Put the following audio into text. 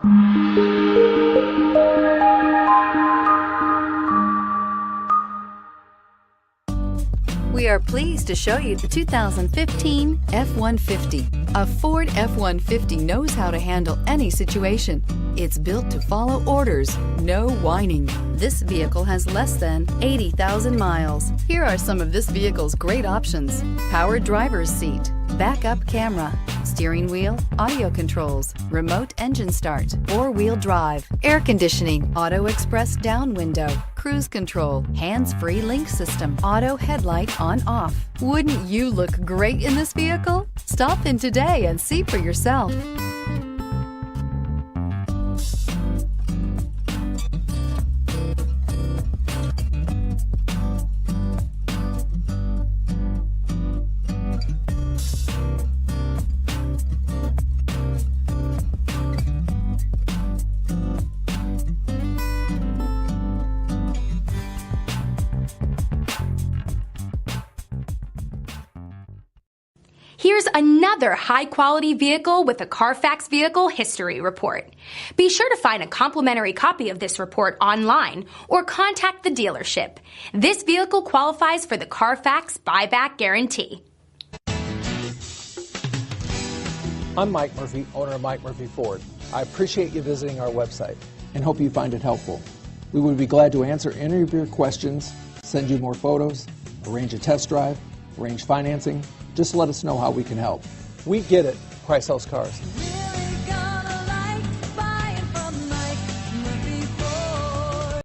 We are pleased to show you the 2015 F-150. A Ford F-150 knows how to handle any situation. It's built to follow orders, no whining. This vehicle has less than 80,000 miles. Here are some of this vehicle's great options: power driver's seat, backup camera, steering wheel audio controls, remote engine start, four-wheel drive, air conditioning, auto express down window, cruise control, hands-free link system, auto headlight on/off. Wouldn't you look great in this vehicle? Stop in today and see for yourself. Here's another high-quality vehicle with a Carfax Vehicle History Report. Be sure to find a complimentary copy of this report online or contact the dealership. This vehicle qualifies for the Carfax Buyback Guarantee. I'm Mike Murphy, owner of Mike Murphy Ford. I appreciate you visiting our website and hope you find it helpful. We would be glad to answer any of your questions, send you more photos, arrange a test drive, arrange financing. Just let us know how we can help. We get it. Price sells cars.